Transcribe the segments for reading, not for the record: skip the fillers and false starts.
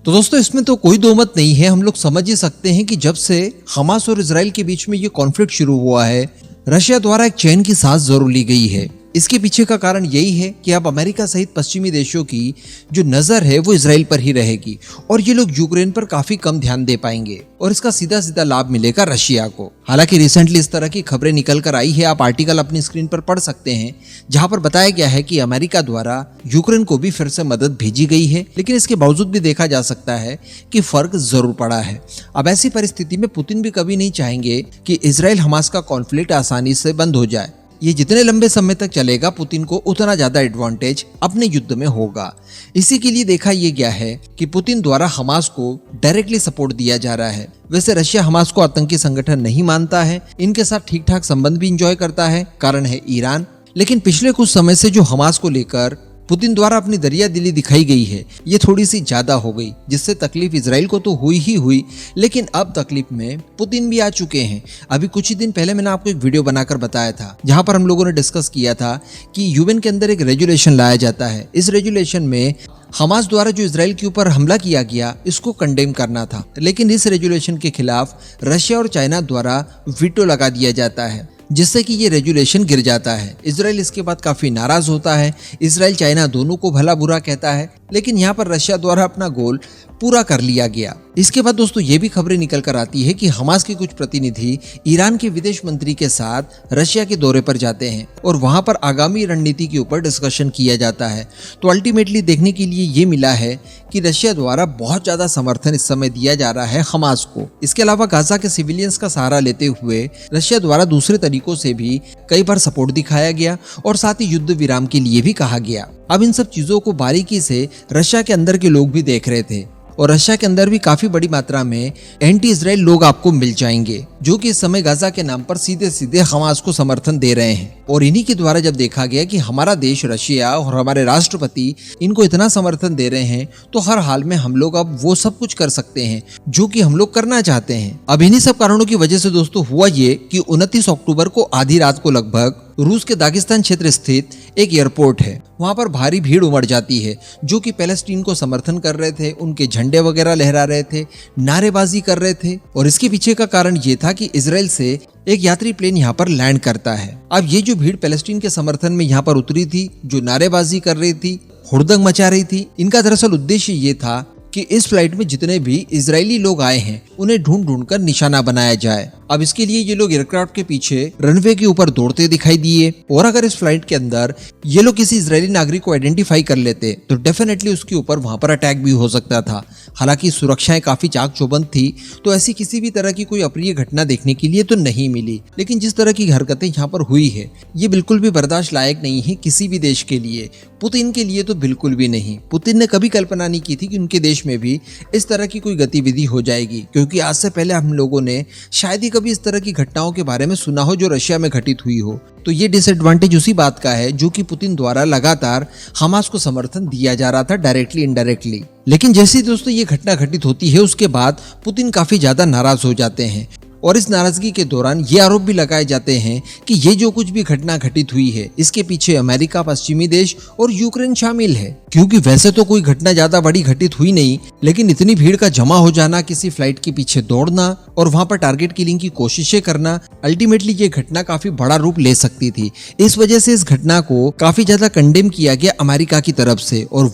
तो दोस्तों इसमें तो कोई दो मत नहीं है। हम लोग समझ ही सकते हैं कि जब से हमास और इजराइल के बीच में ये कॉन्फ्लिक्ट शुरू हुआ है, रशिया द्वारा एक चैन की सांस जरूर ली गई है। इसके पीछे का कारण यही है कि अब अमेरिका सहित पश्चिमी देशों की जो नजर है वो इजराइल पर ही रहेगी और ये लोग यूक्रेन पर काफी कम ध्यान दे पाएंगे और इसका सीधा सीधा लाभ मिलेगा रशिया को। हालांकि रिसेंटली इस तरह की खबरें निकल कर आई है, आप आर्टिकल अपनी स्क्रीन पर पढ़ सकते हैं, जहां पर बताया गया है कि अमेरिका द्वारा यूक्रेन को भी फिर से मदद भेजी गई है, लेकिन इसके बावजूद भी देखा जा सकता है कि फर्क जरूर पड़ा है। अब ऐसी परिस्थिति में पुतिन भी कभी नहीं चाहेंगे कि इजराइल हमास का कॉन्फ्लिक्ट आसानी से बंद हो जाए। ये जितने लंबे समय तक चलेगा, पुतिन को उतना ज्यादा एडवांटेज अपने युद्ध में होगा। इसी के लिए देखा यह गया है कि पुतिन द्वारा हमास को डायरेक्टली सपोर्ट दिया जा रहा है। वैसे रशिया हमास को आतंकी संगठन नहीं मानता है, इनके साथ ठीक ठाक संबंध भी एंजॉय करता है, कारण है ईरान। लेकिन पिछले कुछ समय से जो हमास को लेकर पुतिन द्वारा अपनी दरिया दिली दिखाई गई है, ये थोड़ी सी ज्यादा हो गई, जिससे तकलीफ इजराइल को तो हुई ही हुई, लेकिन अब तकलीफ में पुतिन भी आ चुके हैं। अभी कुछ ही दिन पहले मैंने आपको एक वीडियो बनाकर बताया था, जहां पर हम लोगों ने डिस्कस किया था कि यूएन के अंदर एक रेजुलेशन लाया जाता है। इस रेजुलेशन में हमास द्वारा जो इजराइल के ऊपर हमला किया गया, इसको कंडेम करना था, लेकिन इस रेजुलेशन के खिलाफ रशिया और चाइना द्वारा वीटो लगा दिया जाता है, जिससे कि ये रेजुलेशन गिर जाता है। इजराइल इसके बाद काफी नाराज होता है। इजराइल चाइना दोनों को भला बुरा कहता है, लेकिन यहाँ पर रशिया द्वारा अपना गोल पूरा कर लिया गया। इसके बाद दोस्तों ये भी खबरें निकल कर आती है कि हमास के कुछ प्रतिनिधि ईरान के विदेश मंत्री के साथ रशिया के दौरे पर जाते हैं और वहां पर आगामी रणनीति के ऊपर डिस्कशन किया जाता है। तो अल्टीमेटली देखने के लिए ये मिला है कि रशिया द्वारा बहुत ज्यादा समर्थन इस समय दिया जा रहा है हमास को। इसके अलावा गाजा के सिविलियंस का सहारा लेते हुए रशिया द्वारा दूसरे तरीकों से भी कई बार सपोर्ट दिखाया गया और साथ ही युद्ध विराम के लिए भी कहा गया। अब इन सब चीजों को बारीकी से रशिया के अंदर के लोग भी देख रहे थे और रशिया के अंदर भी काफी बड़ी मात्रा में एंटी इजराइल लोग आपको मिल जाएंगे, जो कि इस समय गाजा के नाम पर सीधे सीधे हमास को समर्थन दे रहे हैं। और इन्हीं के द्वारा जब देखा गया कि हमारा देश रशिया और हमारे राष्ट्रपति इनको इतना समर्थन दे रहे हैं, तो हर हाल में हम लोग अब वो सब कुछ कर सकते हैं जो कि हम लोग करना चाहते हैं। अब इन्हीं सब कारणों की वजह से दोस्तों हुआ ये कि 29 अक्टूबर को आधी रात को लगभग रूस के दागिस्तान क्षेत्र स्थित एक एयरपोर्ट है, वहां पर भारी भीड़ उमड़ जाती है, जो कि पैलेस्टीन को समर्थन कर रहे थे, उनके झंडे वगैरह लहरा रहे थे, नारेबाजी कर रहे थे। और इसके पीछे का कारण ये था कि इजराइल से एक यात्री प्लेन यहाँ पर लैंड करता है। अब ये जो भीड़ पैलेस्टीन के समर्थन में यहाँ पर उतरी थी, जो नारेबाजी कर रही थी, हुड़दंग मचा रही थी, इनका दरअसल उद्देश्य ये था कि इस फ्लाइट में जितने भी इजरायली लोग आए हैं उन्हें ढूंढ ढूंढ कर निशाना बनाया जाए। अब इसके लिए ये लोग एयरक्राफ्ट के पीछे रनवे के ऊपर दौड़ते दिखाई दिए और अगर इस फ्लाइट के अंदर ये लोग किसी इजरायली नागरिक को आइडेंटिफाई कर लेते तो डेफिनेटली उसके ऊपर वहां पर अटैक भी हो सकता था। हालांकि सुरक्षाएं काफी चाक चौबंद थी, तो ऐसी किसी भी तरह की कोई अप्रिय घटना देखने के लिए तो नहीं मिली, लेकिन जिस तरह की हरकतें यहाँ पर हुई है, ये बिल्कुल भी बर्दाश्त लायक नहीं है किसी भी देश के लिए। पुतिन के लिए तो बिल्कुल भी नहीं। पुतिन ने कभी कल्पना नहीं की थी कि उनके देश में भी इस तरह की कोई गतिविधि हो जाएगी, क्योंकि आज से पहले हम लोगों ने शायद ही कभी इस तरह की घटनाओं के बारे में सुना हो जो रशिया में घटित हुई हो। तो ये डिसएडवांटेज उसी बात का है जो कि पुतिन द्वारा लगातार हमास को समर्थन दिया जा रहा था, डायरेक्टली इनडायरेक्टली। लेकिन जैसे ही दोस्तों ये घटना घटित होती है, उसके बाद पुतिन काफी ज्यादा नाराज हो जाते हैं और इस नाराजगी के दौरान ये आरोप भी लगाए जाते हैं कि ये जो कुछ भी घटना घटित हुई है, इसके पीछे अमेरिका, पश्चिमी देश और यूक्रेन शामिल है। क्योंकि वैसे तो कोई घटना ज्यादा बड़ी घटित हुई नहीं, लेकिन इतनी भीड़ का जमा हो जाना, किसी फ्लाइट के पीछे दौड़ना और वहां पर टारगेट किलिंग की कोशिशें करना, अल्टीमेटली ये घटना काफी बड़ा रूप ले सकती थी। इस वजह से इस घटना को काफी ज्यादा कंडेम किया गया अमेरिका की तरफ से, और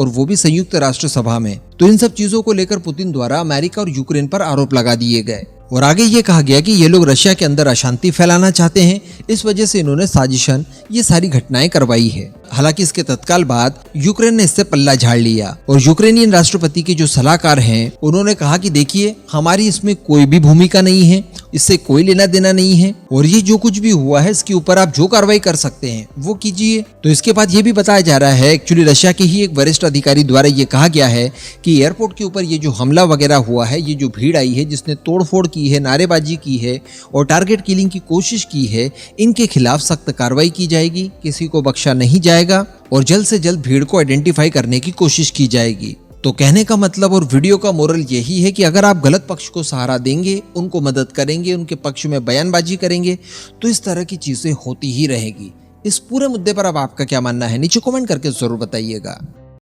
वो भी संयुक्त राष्ट्र सभा में। तो इन सब चीजों को लेकर पुतिन द्वारा अमेरिका और यूक्रेन पर आरोप लगा दिए गए और आगे ये कहा गया कि ये लोग रशिया के अंदर अशांति फैलाना चाहते हैं, इस वजह से इन्होंने साजिशन ये सारी घटनाएं करवाई है। हालांकि इसके तत्काल बाद यूक्रेन ने इससे पल्ला झाड़ लिया और यूक्रेनियन राष्ट्रपति के जो सलाहकार हैं, उन्होंने कहा कि देखिए, हमारी इसमें कोई भी भूमिका नहीं है, इससे कोई लेना देना नहीं है, और ये जो कुछ भी हुआ है इसके ऊपर आप जो कार्रवाई कर सकते हैं वो कीजिए। तो इसके बाद ये भी बताया जा रहा है, एक्चुअली रशिया के ही एक वरिष्ठ अधिकारी द्वारा ये कहा गया है कि एयरपोर्ट के ऊपर ये जो हमला वगैरह हुआ है, ये जो भीड़ आई है जिसने तोड़फोड़ की है, नारेबाजी की है और टारगेट किलिंग की कोशिश की है, इनके खिलाफ सख्त कार्रवाई की जाएगी, किसी को बख्शा नहीं जाएगा और जल्द से जल्द भीड़ को आइडेंटिफाई करने की कोशिश की जाएगी। तो कहने का मतलब और वीडियो का मोरल यही है कि अगर आप गलत पक्ष को सहारा देंगे, उनको मदद करेंगे, उनके पक्ष में बयानबाजी करेंगे, तो इस तरह की चीजें होती ही रहेगी। इस पूरे मुद्दे पर अब आपका क्या मानना है, नीचे कमेंट करके जरूर बताइएगा।